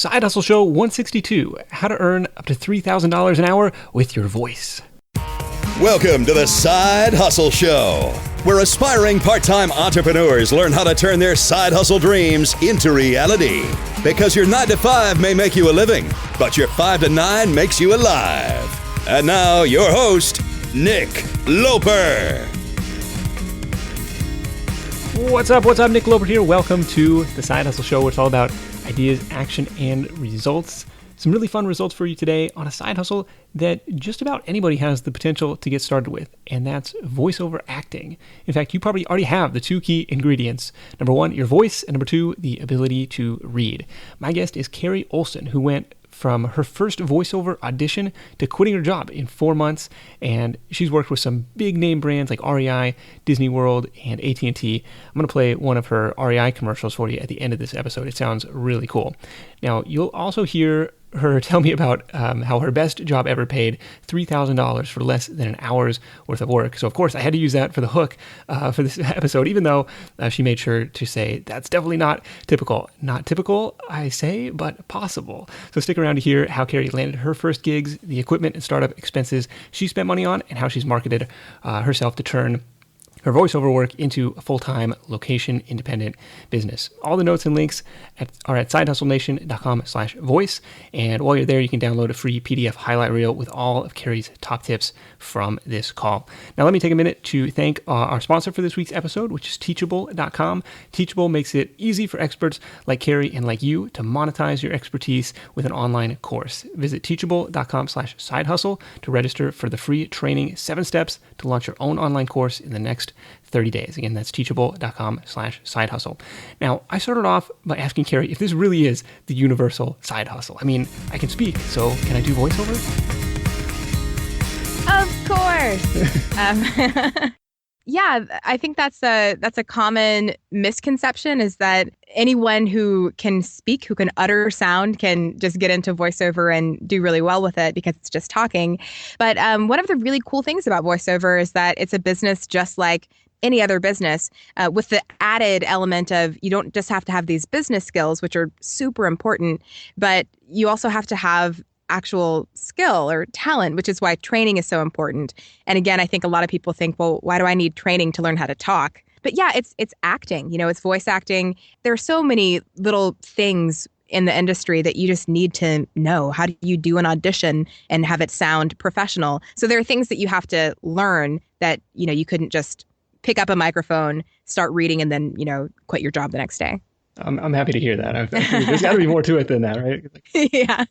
Side Hustle Show 162, how to earn up to $3,000 an hour with your voice. Welcome to the Side Hustle Show, where aspiring part-time entrepreneurs learn how to turn their side hustle dreams into reality. Because your 9 to 5 may make you a living, but your 5 to 9 makes you alive. And now, your host, Nick Loper. What's up? Nick Loper here. Welcome to the Side Hustle Show, where it's all about ideas, action, and results. Some really fun results for you today on a side hustle that just about anybody has the potential to get started with, and that's voiceover acting. In fact, you probably already have the two key ingredients. Number one, your voice, and number two, the ability to read. My guest is Carrie Olsen, who went from her first voiceover audition to quitting her job in 4 months, and she's worked with some big name brands like REI, Disneyworld, and AT&T. I'm going to play one of her REI commercials for you at the end of this episode. It sounds really cool. Now, you'll also hear her tell me about how her best job ever paid $3,000 for less than an hour's worth of work. So, of course, I had to use that for the hook for this episode, even though she made sure to say that's definitely not typical. Not typical, I say, but possible. So stick around to hear how Carrie landed her first gigs, the equipment and startup expenses she spent money on, and how she's marketed herself to turn her voiceover work into a full-time, location-independent business. All the notes and links are at sidehustlenation.com/voice. And while you're there, you can download a free PDF highlight reel with all of Carrie's top tips from this call. Now, let me take a minute to thank our sponsor for this week's episode, which is Teachable.com. Teachable makes it easy for experts like Carrie and like you to monetize your expertise with an online course. Visit Teachable.com/sidehustle to register for the free training 7 steps to launch your own online course in the next 30 days. Again, that's Teachable.com/sidehustle. Now, I started off by asking Carrie if this really is the universal side hustle. I mean, I can speak, so can I do voiceover? Of course. Yeah, I think that's a common misconception, is that anyone who can speak, who can utter sound, can just get into voiceover and do really well with it because it's just talking. But one of the really cool things about voiceover is that it's a business just like any other business, with the added element of you don't just have to have these business skills, which are super important, but you also have to have actual skill or talent, which is why training is so important. And again, I think a lot of people think, well, why do I need training to learn how to talk? But yeah, it's acting, it's voice acting. There are so many little things in the industry that you just need to know. How do you do an audition and have it sound professional? So there are things that you have to learn that, you couldn't just pick up a microphone, start reading, and then, quit your job the next day. I'm happy to hear that. There's got to be more to it than that, right? Yeah.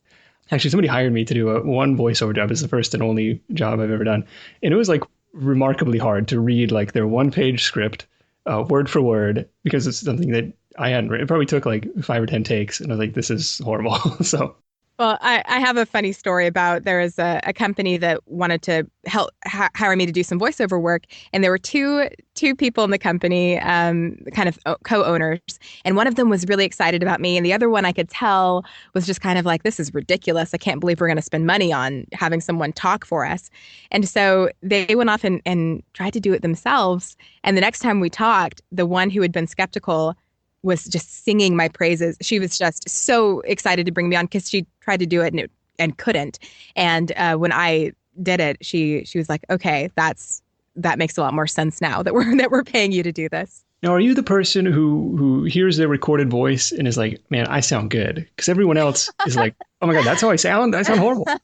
Actually, somebody hired me to do one voiceover job. It's the first and only job I've ever done. And it was remarkably hard to read their 1-page script, word for word, because it's something that I hadn't written. It probably took 5 or 10 takes. And I was like, this is horrible. So. Well, I have a funny story about, there was a company that wanted to help hire me to do some voiceover work. And there were two people in the company, kind of co-owners. And one of them was really excited about me. And the other one, I could tell, was just kind of like, this is ridiculous. I can't believe we're going to spend money on having someone talk for us. And so they went off and tried to do it themselves. And the next time we talked, the one who had been skeptical was just singing my praises. She was just so excited to bring me on because she tried to do it and couldn't. And when I did it, she was like, okay, that makes a lot more sense now that we're paying you to do this. Now, are you the person who hears their recorded voice and is like, man, I sound good? Because everyone else is like, oh my God, that's how I sound? I sound horrible. Oh,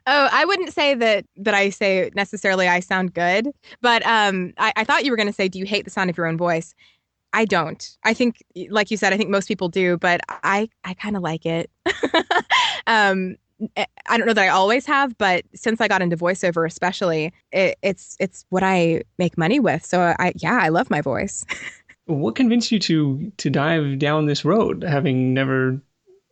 I wouldn't say that I say necessarily I sound good, but I thought you were going to say, do you hate the sound of your own voice? I don't. I think, like you said, I think most people do, but I kind of like it. I don't know that I always have, but since I got into voiceover, especially, it's what I make money with. So I love my voice. What convinced you to dive down this road, having never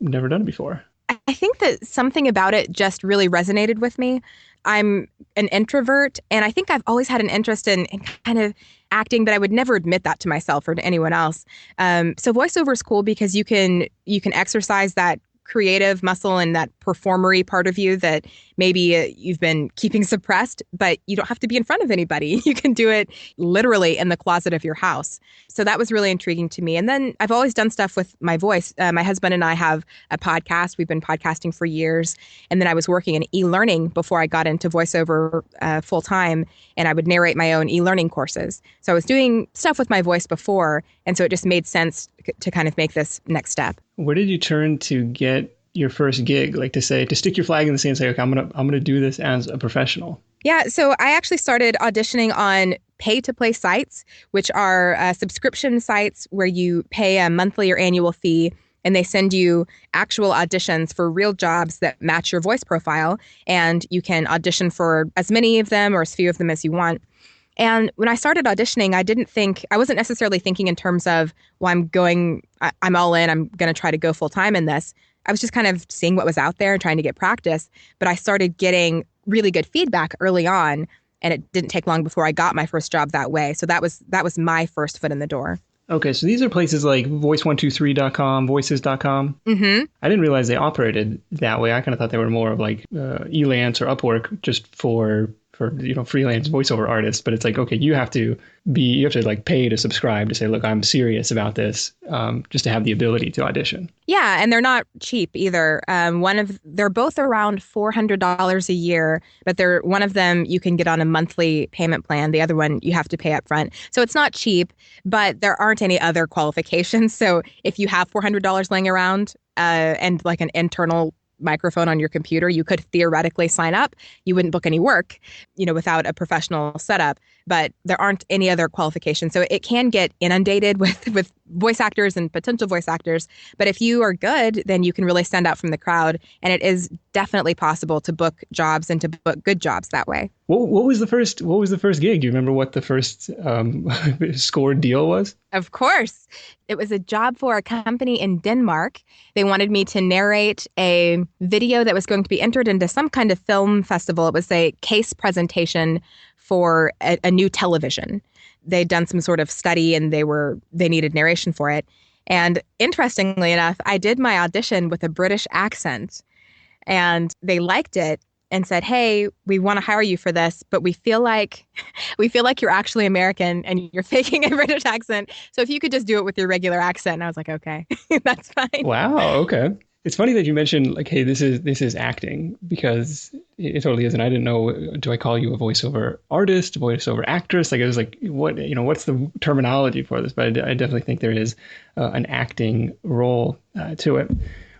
done it before? I think that something about it just really resonated with me. I'm an introvert, and I think I've always had an interest in kind of acting, but I would never admit that to myself or to anyone else. So voiceover is cool because you can exercise that creative muscle and that performery part of you that maybe you've been keeping suppressed, but you don't have to be in front of anybody. You can do it literally in the closet of your house. So that was really intriguing to me. And then I've always done stuff with my voice. My husband and I have a podcast. We've been podcasting for years. And then I was working in e-learning before I got into voiceover full time. And I would narrate my own e-learning courses. So I was doing stuff with my voice before. And so it just made sense to kind of make this next step. Where did you turn to get your first gig, like to stick your flag in the sand and say, okay, I'm gonna do this as a professional? Yeah, so I actually started auditioning on pay-to-play sites, which are subscription sites where you pay a monthly or annual fee, and they send you actual auditions for real jobs that match your voice profile, and you can audition for as many of them or as few of them as you want. And when I started auditioning, I wasn't necessarily thinking in terms of, well, I'm all in, I'm going to try to go full time in this. I was just kind of seeing what was out there and trying to get practice. But I started getting really good feedback early on, and it didn't take long before I got my first job that way. So that was my first foot in the door. Okay, so these are places like voice123.com, voices.com. Mm-hmm. I didn't realize they operated that way. I kind of thought they were more of like Elance or Upwork just for freelance voiceover artists. But it's like, okay, you have to like pay to subscribe to say, look, I'm serious about this, just to have the ability to audition. Yeah, and they're not cheap either. They're both around $400 a year, but one of them you can get on a monthly payment plan. The other one you have to pay up front. So it's not cheap, but there aren't any other qualifications. So if you have $400 laying around and like an internal microphone on your computer, you could theoretically sign up. You wouldn't book any work, without a professional setup, but there aren't any other qualifications. So it can get inundated with voice actors and potential voice actors. But if you are good, then you can really stand out from the crowd. And it is definitely possible to book jobs and to book good jobs that way. What was the first gig? Do you remember what the first scored deal was? Of course. It was a job for a company in Denmark. They wanted me to narrate a video that was going to be entered into some kind of film festival. It was a case presentation for a new television. They'd done some sort of study and they needed narration for it. And interestingly enough, I did my audition with a British accent, and they liked it and said, hey, we want to hire you for this, but we feel like you're actually American and you're faking a British accent. So if you could just do it with your regular accent. And I was like, okay, that's fine. Wow. Okay. It's funny that you mentioned like, hey, this is acting, because it totally is. And I didn't know, do I call you a voiceover artist, voiceover actress? Like, it was like, what's the terminology for this? But I definitely think there is an acting role to it.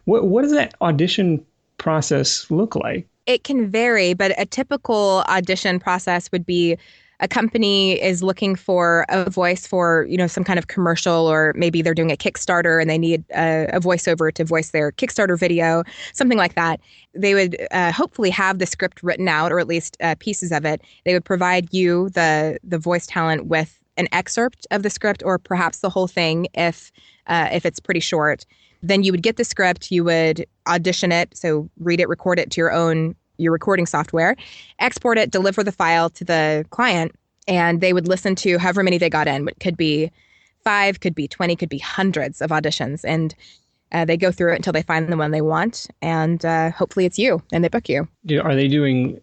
What does that audition process look like? It can vary, but a typical audition process would be a company is looking for a voice for, some kind of commercial, or maybe they're doing a Kickstarter and they need a voiceover to voice their Kickstarter video, something like that. They would hopefully have the script written out, or at least pieces of it. They would provide you, the voice talent, with an excerpt of the script, or perhaps the whole thing if it's pretty short. Then you would get the script, you would audition it, so read it, record it to your recording software, export it, deliver the file to the client, and they would listen to however many they got in. It could be 5, could be 20, could be hundreds of auditions. And they go through it until they find the one they want, and hopefully it's you, and they book you. Are they doing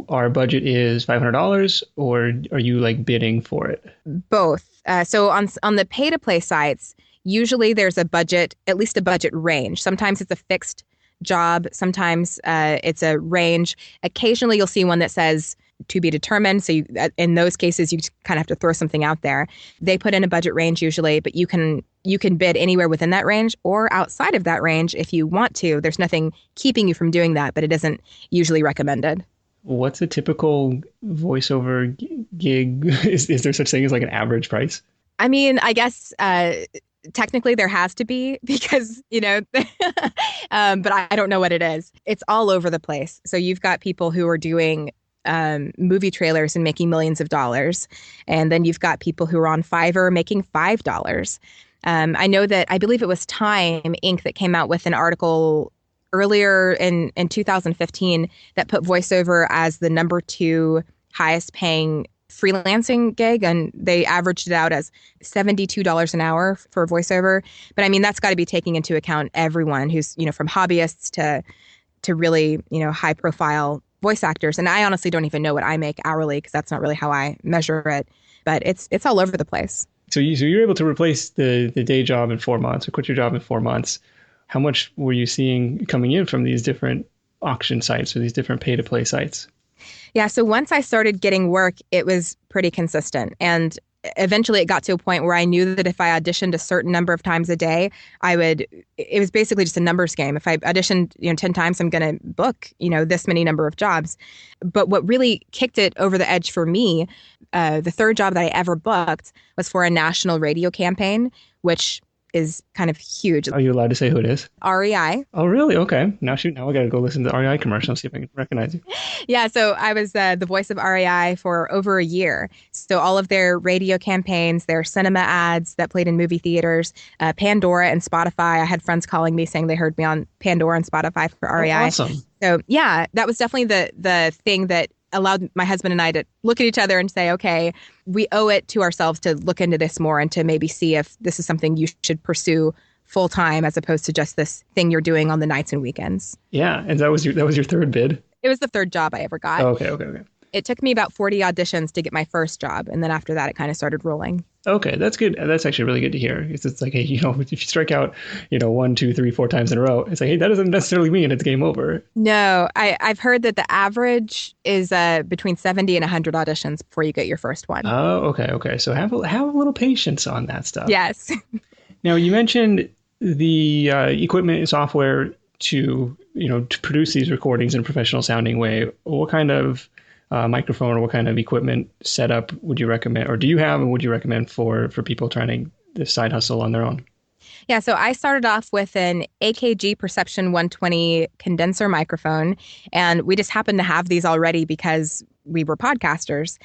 our budget is $500, or are you like bidding for it? Both. So on the pay-to-play sites, usually there's a budget, at least a budget range. Sometimes it's a fixed job. Sometimes it's a range. Occasionally you'll see one that says to be determined. So in those cases, you kind of have to throw something out there. They put in a budget range usually, but you can bid anywhere within that range or outside of that range if you want to. There's nothing keeping you from doing that, but it isn't usually recommended. What's a typical voiceover gig? Is there such thing as like an average price? I mean, I guess technically there has to be, because, but I don't know what it is. It's all over the place. So you've got people who are doing movie trailers and making millions of dollars. And then you've got people who are on Fiverr making $5. I know that, I believe it was Time Inc. that came out with an article earlier in 2015 that put voiceover as the number 2 highest paying freelancing gig, and they averaged it out as $72 an hour for a voiceover. But I mean, that's got to be taking into account everyone who's, from hobbyists to to really, high profile voice actors. And I honestly don't even know what I make hourly because that's not really how I measure it. But it's all over the place. So you're able to replace the day job in 4 months or quit your job in 4 months. How much were you seeing coming in from these different auction sites or these different pay-to-play sites? Yeah, so once I started getting work, it was pretty consistent. And eventually it got to a point where I knew that if I auditioned a certain number of times a day, it was basically just a numbers game. If I auditioned, 10 times, I'm going to book, this many number of jobs. But what really kicked it over the edge for me, the third job that I ever booked was for a national radio campaign, which is kind of huge. Are you allowed to say who it is? REI. Oh, really? Okay. Now I got to go listen to the REI commercial and see if I can recognize you. Yeah, so I was the voice of REI for over a year. So all of their radio campaigns, their cinema ads that played in movie theaters, Pandora and Spotify. I had friends calling me saying they heard me on Pandora and Spotify for REI. Oh, awesome. So yeah, that was definitely the thing that allowed my husband and I to look at each other and say, okay, we owe it to ourselves to look into this more and to maybe see if this is something you should pursue full time as opposed to just this thing you're doing on the nights and weekends. Yeah, and that was your third bid? It was the third job I ever got. Oh, okay. It took me about 40 auditions to get my first job, and then after that, it kind of started rolling. Okay, that's good. That's actually really good to hear. It's like, hey, if you strike out, 1, 2, 3, 4 times in a row, it's like, hey, that doesn't necessarily mean it's game over. No, I've heard that the average is between 70 and 100 auditions before you get your first one. Oh, okay. So have a little patience on that stuff. Yes. Now, you mentioned the equipment and software to produce these recordings in a professional sounding way. What kind of microphone or what kind of equipment setup would you recommend, or do you have, and would you recommend for people trying to side hustle on their own? Yeah, so I started off with an AKG Perception 120 condenser microphone, and we just happened to have these already because we were podcasters.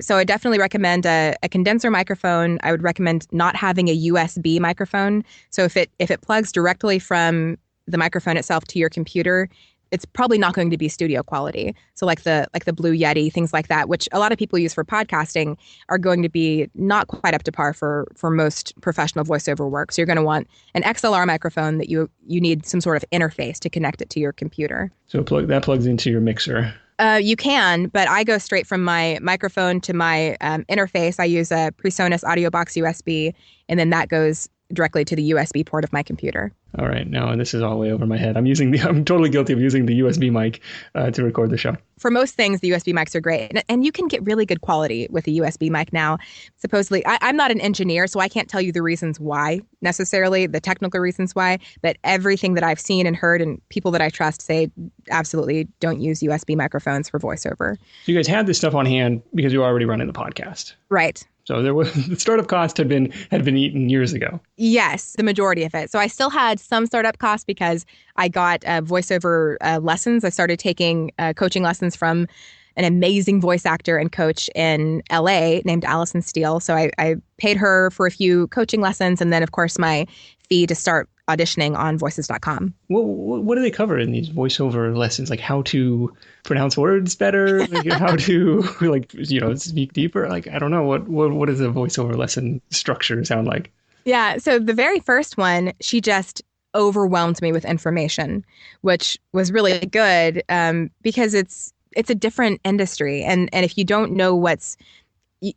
So I definitely recommend a condenser microphone. I would recommend not having a USB microphone. So if it plugs directly from the microphone itself to your computer, it's probably not going to be studio quality. So like the Blue Yeti, things like that, which a lot of people use for podcasting, are going to be not quite up to par for most professional voiceover work. So you're going to want an XLR microphone that you need some sort of interface to connect it to your computer. So that plugs into your mixer. You can, but I go straight from my microphone to my interface. I use a PreSonus Audio Box USB, and then that goes directly to the USB port of my computer. All right. Now, this is all way over my head. I'm totally guilty of using the USB mic to record the show. For most things, the USB mics are great. And you can get really good quality with a USB mic now. Supposedly, I'm not an engineer, so I can't tell you the reasons why necessarily, the technical reasons why. But everything that I've seen and heard and people that I trust say absolutely don't use USB microphones for voiceover. So you guys had this stuff on hand because you were already running the podcast. Right. So the startup cost had been eaten years ago. Yes, the majority of it. So I still had some startup costs because I got voiceover lessons. I started taking coaching lessons from an amazing voice actor and coach in LA named Allison Steele. So I paid her for a few coaching lessons, and then of course my fee to start auditioning on voices.com. What do they cover in these voiceover lessons? Like how to pronounce words better, like how to speak deeper? Like, I don't know, what does a voiceover lesson structure sound like? Yeah. So the very first one, she just overwhelmed me with information, which was really good because it's a different industry. And if you don't know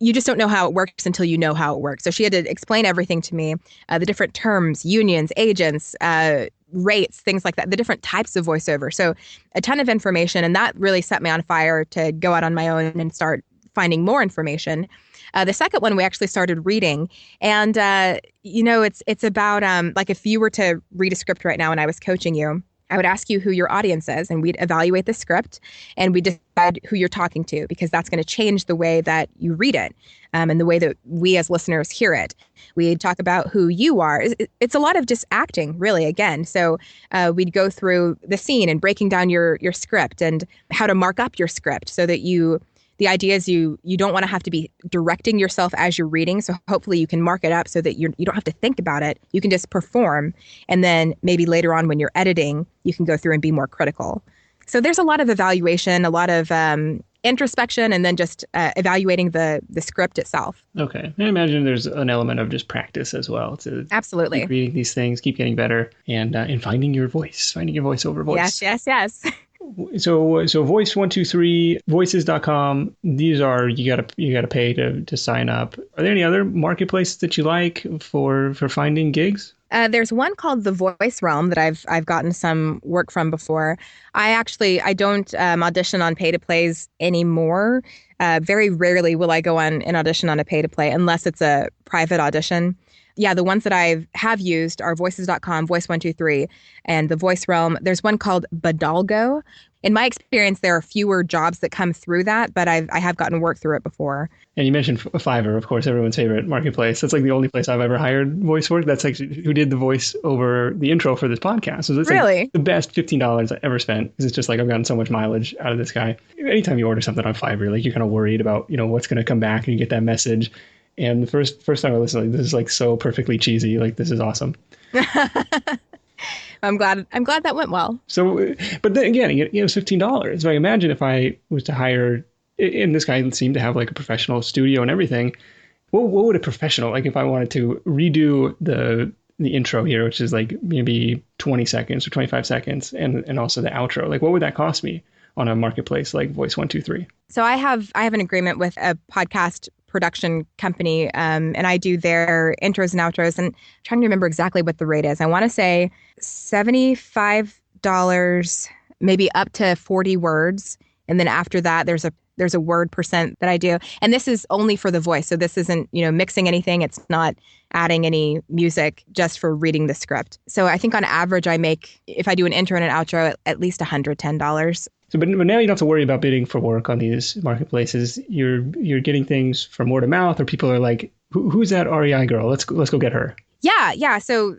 you just don't know how it works until you know how it works. So she had to explain everything to me, the different terms, unions, agents, rates, things like that, the different types of voiceover. So a ton of information. And that really set me on fire to go out on my own and start finding more information. The second one, we actually started reading. And, it's about like if you were to read a script right now and I was coaching you, I would ask you who your audience is, and we'd evaluate the script, and we decide who you're talking to, because that's going to change the way that you read it and the way that we as listeners hear it. We talk about who you are. It's a lot of just acting, really, again. So we'd go through the scene and breaking down your script and how to mark up your script so that the idea is you don't want to have to be directing yourself as you're reading. So hopefully you can mark it up so that you don't have to think about it. You can just perform. And then maybe later on when you're editing, you can go through and be more critical. So there's a lot of evaluation, a lot of introspection and then just evaluating the script itself. Okay. I imagine there's an element of just practice as well to Absolutely keep reading these things, keep getting better, and finding your voice, finding your voiceover voice. Yes. So Voice123, voices.com, these are, you gotta pay to sign up. Are there any other marketplaces that you like for finding gigs? There's one called the Voice Realm that I've gotten some work from before. I don't audition on pay to plays anymore. Very rarely will I go on an audition on a pay to play unless it's a private audition. Yeah, the ones that I have used are voices.com, Voice123, and the Voice Realm. There's one called Badalgo. In my experience, there are fewer jobs that come through that, but I have gotten work through it before. And you mentioned Fiverr, of course, everyone's favorite marketplace. That's like the only place I've ever hired voice work. That's actually who did the voice over the intro for this podcast. So it's really like the best $15 I ever spent, because it's just like I've gotten so much mileage out of this guy. Anytime you order something on Fiverr, like you're kind of worried about, what's going to come back, and you get that message. And the first time I listened, like, this is like so perfectly cheesy. Like, this is awesome. I'm glad that went well. So, but then again, it was $15. So I imagine if I was to hire, and this guy seemed to have like a professional studio and everything, what would a professional, like if I wanted to redo the intro here, which is like maybe 20 seconds or 25 seconds, and also the outro, like what would that cost me on a marketplace like Voice123? So I have an agreement with a podcast production company, and I do their intros and outros, and I'm trying to remember exactly what the rate is. I want to say $75, maybe up to 40 words. And then after that, there's a word percent that I do. And this is only for the voice. So this isn't, mixing anything. It's not adding any music, just for reading the script. So I think on average, I make, if I do an intro and an outro, at least $110. So, but now you don't have to worry about bidding for work on these marketplaces. You're getting things from word of mouth, or people are like, "Who's that REI girl? Let's go get her." Yeah. So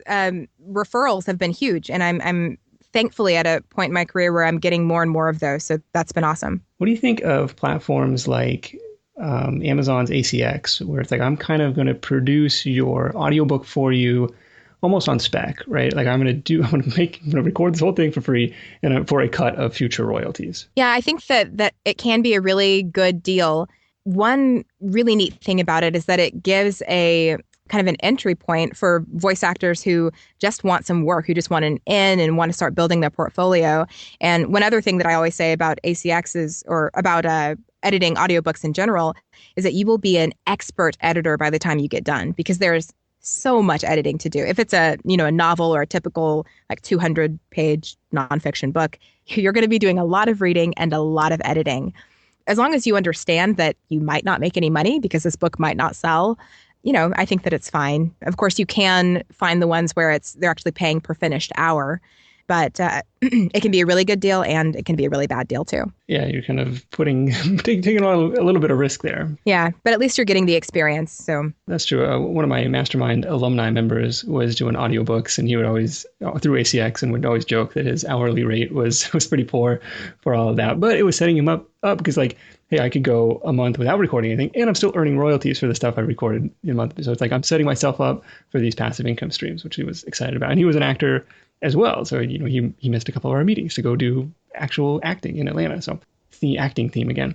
referrals have been huge, and I'm thankfully at a point in my career where I'm getting more and more of those. So that's been awesome. What do you think of platforms like Amazon's ACX, where it's like, I'm kind of going to produce your audiobook for you, almost on spec, right? Like I'm going to record this whole thing for free and for a cut of future royalties. Yeah, I think that it can be a really good deal. One really neat thing about it is that it gives a kind of an entry point for voice actors who just want some work, who just want an in and want to start building their portfolio. And one other thing that I always say about ACX is, or about editing audiobooks in general, is that you will be an expert editor by the time you get done, because there's so much editing to do. If it's a novel or a typical like 200-page nonfiction book, you're going to be doing a lot of reading and a lot of editing. As long as you understand that you might not make any money because this book might not sell, I think that it's fine. Of course, you can find the ones where they're actually paying per finished hour, but it can be a really good deal and it can be a really bad deal too. Yeah, you're kind of taking on a little bit of risk there. Yeah, but at least you're getting the experience. So that's true. One of my mastermind alumni members was doing audiobooks, and he would always, through ACX, and would always joke that his hourly rate was pretty poor for all of that. But it was setting him up because, like, hey, I could go a month without recording anything, and I'm still earning royalties for the stuff I recorded in a month. So it's like I'm setting myself up for these passive income streams, which he was excited about. And he was an actor as well. So, he missed a couple of our meetings to go do actual acting in Atlanta. So it's the acting theme again.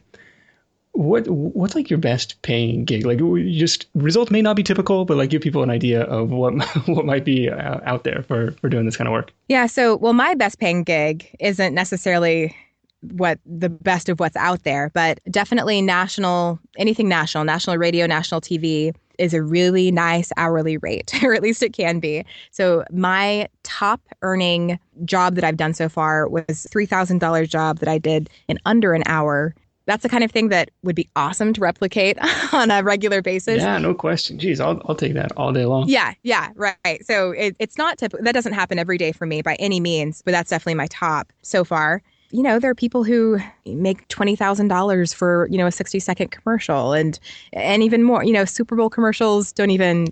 What's like your best paying gig? Like, just results may not be typical, but like give people an idea of what might be out there for doing this kind of work. Yeah. So, my best paying gig isn't necessarily what the best of what's out there, but definitely national radio, national TV is a really nice hourly rate, or at least it can be. So my top earning job that I've done so far was $3,000 job that I did in under an hour. That's the kind of thing that would be awesome to replicate on a regular basis. Yeah, no question. Geez, I'll take that all day long. Yeah, right. So it's not typical. That doesn't happen every day for me by any means, but that's definitely my top so far. There are people who make $20,000 for, a 60-second commercial and even more, Super Bowl commercials don't even.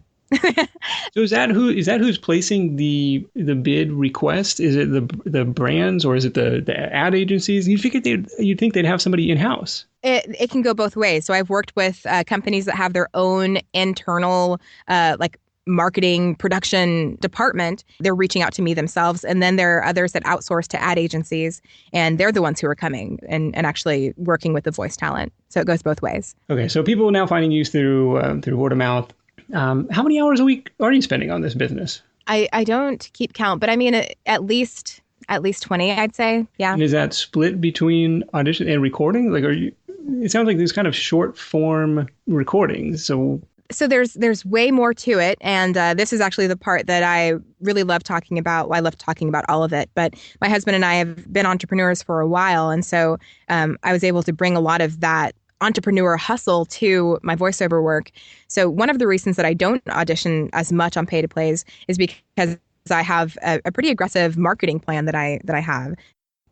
So is that who's placing the bid request? Is it the brands, or is it the ad agencies? You'd think they'd have somebody in-house. It can go both ways. So I've worked with companies that have their own internal, like marketing production department, they're reaching out to me themselves. And then there are others that outsource to ad agencies, and they're the ones who are coming and actually working with the voice talent. So it goes both ways. Okay, so people are now finding you through word of mouth. How many hours a week are you spending on this business? I don't keep count, but I mean, at least 20, I'd say. Yeah. And is that split between audition and recording? Like, it sounds like these kind of short form recordings. So there's way more to it. And this is actually the part that I really love talking about. Well, I love talking about all of it. But my husband and I have been entrepreneurs for a while. And so I was able to bring a lot of that entrepreneur hustle to my voiceover work. So one of the reasons that I don't audition as much on pay to plays is because I have a pretty aggressive marketing plan that I have.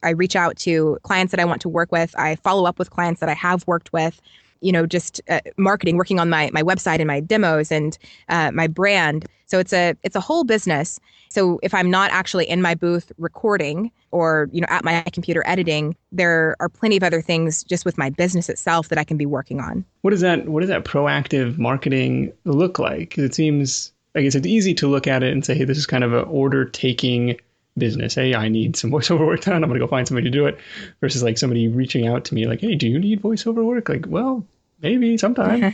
I reach out to clients that I want to work with. I follow up with clients that I have worked with. Just marketing, working on my website and my demos and my brand. So it's a whole business. So if I'm not actually in my booth recording or, at my computer editing, there are plenty of other things just with my business itself that I can be working on. What does that proactive marketing look like? It seems, I guess it's easy to look at it and say, hey, this is kind of an order taking business. Hey, I need some voiceover work done. I'm going to go find somebody to do it, versus like somebody reaching out to me like, hey, do you need voiceover work? Like, well, maybe sometime.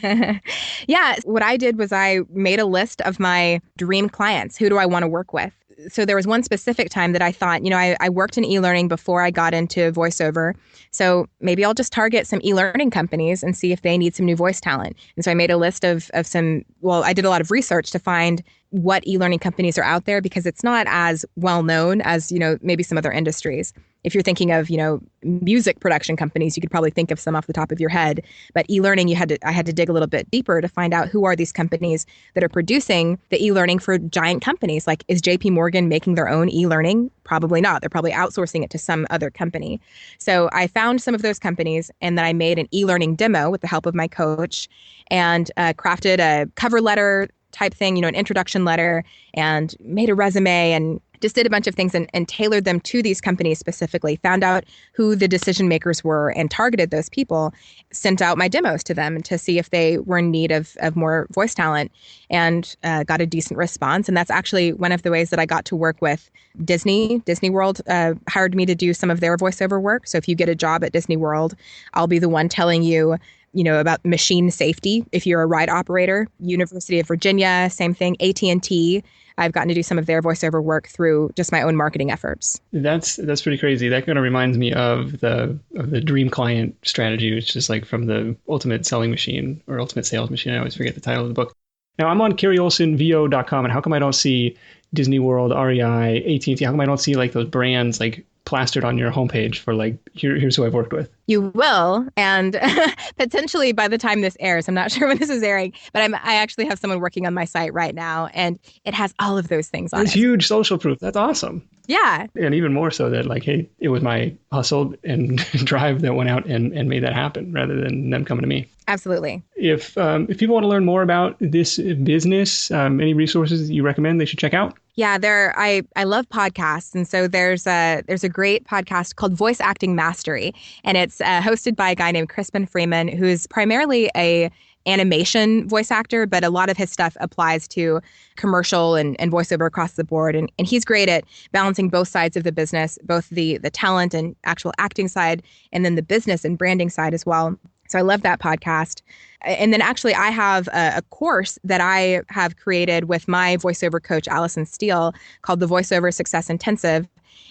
Yeah. What I did was I made a list of my dream clients. Who do I want to work with? So there was one specific time that I thought, I worked in e-learning before I got into voiceover. So maybe I'll just target some e-learning companies and see if they need some new voice talent. And so I made a list of I did a lot of research to find what e-learning companies are out there, because it's not as well known as, maybe some other industries. If you're thinking of, music production companies, you could probably think of some off the top of your head. But e-learning, I had to dig a little bit deeper to find out who are these companies that are producing the e-learning for giant companies. Like, is JP Morgan making their own e-learning? Probably not. They're probably outsourcing it to some other company. So I found some of those companies, and then I made an e-learning demo with the help of my coach and crafted a cover letter type thing, an introduction letter, and made a resume and just did a bunch of things and tailored them to these companies specifically, found out who the decision makers were and targeted those people, sent out my demos to them to see if they were in need of more voice talent, and got a decent response. And that's actually one of the ways that I got to work with Disney. Disneyworld hired me to do some of their voiceover work. So if you get a job at Disney World, I'll be the one telling you, about machine safety if you're a ride operator. University of Virginia, same thing. AT&T, I've gotten to do some of their voiceover work through just my own marketing efforts. That's pretty crazy. That kind of reminds me of the dream client strategy, which is like from the Ultimate Selling Machine or Ultimate Sales Machine. I always forget the title of the book. Now I'm on CarrieOlsenVO.com, and how come I don't see Disney World, REI, AT&T? How come I don't see like those brands like plastered on your homepage for like, here's who I've worked with? You will, and potentially by the time this airs, I'm not sure when this is airing, but I actually have someone working on my site right now, and it has all of those things on it. It's huge social proof. That's awesome. Yeah. And even more so that like, hey, it was my hustle and drive that went out and made that happen rather than them coming to me. Absolutely. If people want to learn more about this business, any resources that you recommend they should check out? Yeah, I love podcasts. And so there's a great podcast called Voice Acting Mastery. And it's hosted by a guy named Crispin Freeman, who is primarily a animation voice actor, but a lot of his stuff applies to commercial and voiceover across the board. And he's great at balancing both sides of the business, both the talent and actual acting side, and then the business and branding side as well. So I love that podcast. And then actually I have a course that I have created with my voiceover coach, Allison Steele, called the Voiceover Success Intensive.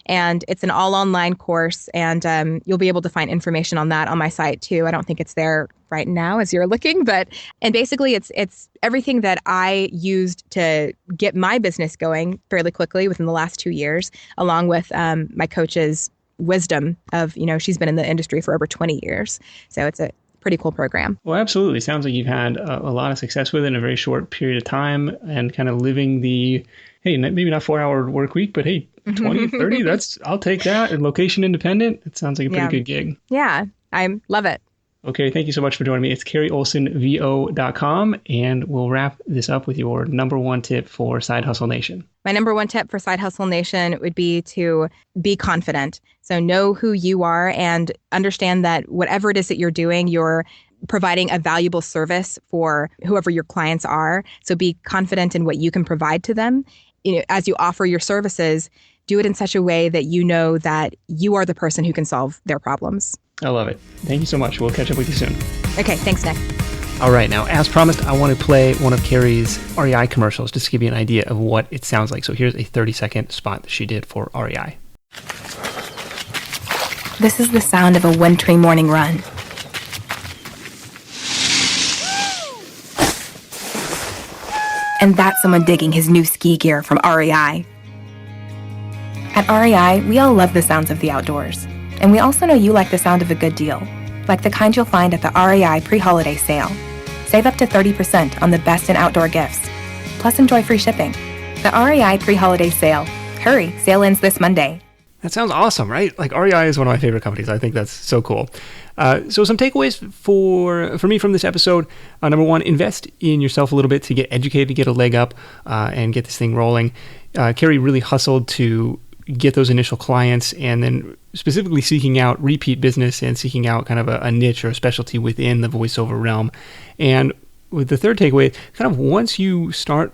And it's an all online course, and you'll be able to find information on that on my site too. I don't think it's there right now as you're looking, and basically it's everything that I used to get my business going fairly quickly within the last 2 years, along with my coach's wisdom of, she's been in the industry for over 20 years. So it's a pretty cool program. Well, absolutely. Sounds like you've had a lot of success with it in a very short period of time, and kind of living the, hey, maybe not 4-hour work week, but hey, 20, 30, I'll take that. And location independent, it sounds like a pretty good gig. Yeah, I love it. Okay, thank you so much for joining me. It's CarrieOlsenVO.com, and we'll wrap this up with your number one tip for Side Hustle Nation. My number one tip for Side Hustle Nation would be to be confident. So know who you are and understand that whatever it is that you're doing, you're providing a valuable service for whoever your clients are. So be confident in what you can provide to them. As you offer your services, do it in such a way that you know that you are the person who can solve their problems. I love it. Thank you so much. We'll catch up with you soon. Okay, thanks, Nick. All right, now, as promised, I want to play one of Carrie's REI commercials just to give you an idea of what it sounds like. So here's a 30-second spot that she did for REI. This is the sound of a wintry morning run. And that's someone digging his new ski gear from REI. At REI, we all love the sounds of the outdoors. And we also know you like the sound of a good deal, like the kind you'll find at the REI pre-holiday sale. Save up to 30% on the best in outdoor gifts. Plus enjoy free shipping. The REI pre-holiday sale. Hurry, sale ends this Monday. That sounds awesome, right? Like, REI is one of my favorite companies. I think that's so cool. So some takeaways for me from this episode. Number one, invest in yourself a little bit to get educated, to get a leg up, and get this thing rolling. Carrie really hustled to get those initial clients, and then specifically seeking out repeat business and seeking out kind of a niche or a specialty within the voiceover realm. And with the third takeaway, kind of once you start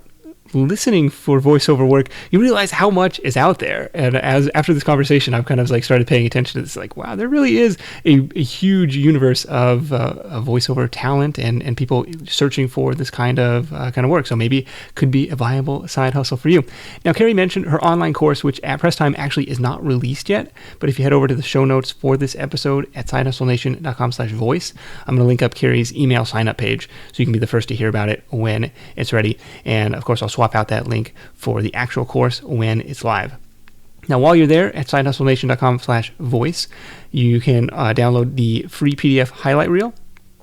listening for voiceover work, you realize how much is out there. And after this conversation, I've kind of like started paying attention to this. Like, wow, there really is a huge universe of voiceover talent and people searching for this kind of work. So maybe could be a viable side hustle for you. Now, Carrie mentioned her online course, which at press time actually is not released yet. But if you head over to the show notes for this episode at sidehustlenation.com/voice, I'm going to link up Carrie's email sign up page so you can be the first to hear about it when it's ready. And of course, I'll swap out that link for the actual course when it's live. Now, while you're there at sidehustlenation.com/voice, you can download the free PDF highlight reel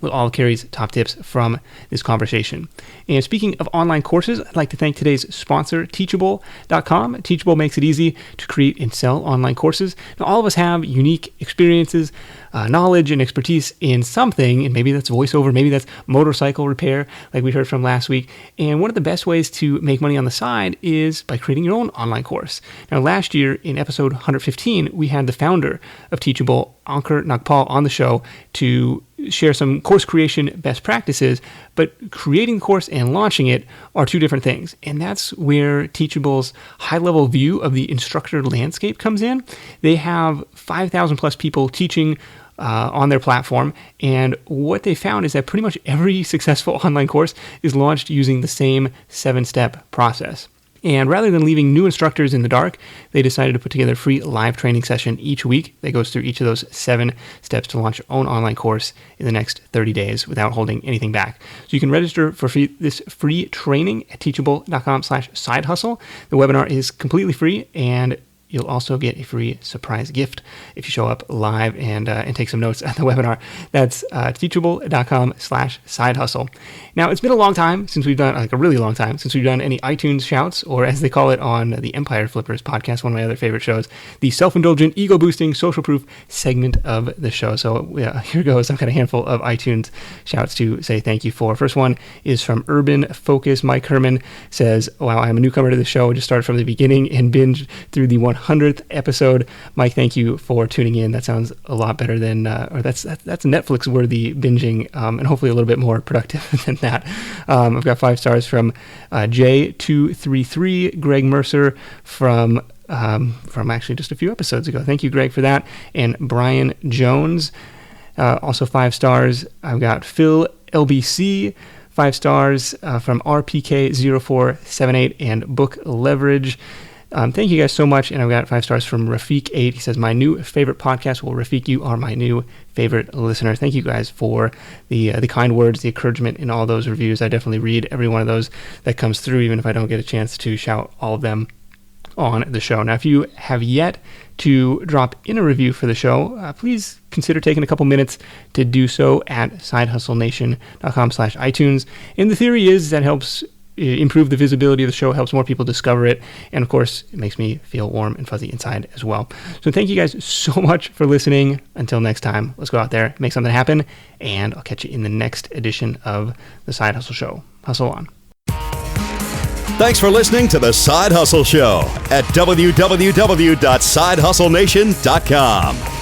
with all of Carrie's top tips from this conversation. And speaking of online courses, I'd like to thank today's sponsor, Teachable.com. Teachable makes it easy to create and sell online courses. Now, all of us have unique experiences, knowledge and expertise in something, and maybe that's voiceover, maybe that's motorcycle repair, like we heard from last week. And one of the best ways to make money on the side is by creating your own online course. Now, last year in episode 115, we had the founder of Teachable, Ankur Nagpal, on the show to share some course creation best practices, but creating the course and launching it are two different things. And that's where Teachable's high-level view of the instructor landscape comes in. They have 5,000 plus people teaching on their platform, and what they found is that pretty much every successful online course is launched using the same 7-step process. And rather than leaving new instructors in the dark, they decided to put together a free live training session each week that goes through each of those 7 steps to launch your own online course in the next 30 days without holding anything back. So you can register for this free training at teachable.com/sidehustle. The webinar is completely free, and you'll also get a free surprise gift if you show up live and take some notes at the webinar. That's teachable.com/sidehustle. Now, it's been a long time since we've done, like a really long time, since we've done any iTunes shouts, or as they call it on the Empire Flippers podcast, one of my other favorite shows, the self-indulgent, ego-boosting, social-proof segment of the show. So here goes. I've got a handful of iTunes shouts to say thank you for. First one is from Urban Focus. Mike Herman says, wow, I'm a newcomer to the show. Just started from the beginning and binged through the 100th episode. Mike, thank you for tuning in. That sounds a lot better than, or that's Netflix-worthy binging, and hopefully a little bit more productive than that. I've got 5 stars from J233, Greg Mercer from actually just a few episodes ago. Thank you, Greg, for that. And Brian Jones, also 5 stars. I've got Phil LBC, 5 stars from RPK0478 and Book Leverage. Thank you guys so much. And I've got 5 stars from Rafiq8. He says, my new favorite podcast. Well, Rafiq, you are my new favorite listener. Thank you guys for the kind words, the encouragement in all those reviews. I definitely read every one of those that comes through, even if I don't get a chance to shout all of them on the show. Now, if you have yet to drop in a review for the show, please consider taking a couple minutes to do so at sidehustlenation.com/iTunes. And the theory is that helps improve the visibility of the show, helps more people discover it, and of course, it makes me feel warm and fuzzy inside as well. So thank you guys so much for listening. Until next time, let's go out there, make something happen, and I'll catch you in the next edition of The Side Hustle Show. Hustle on. Thanks for listening to The Side Hustle Show at www.sidehustlenation.com.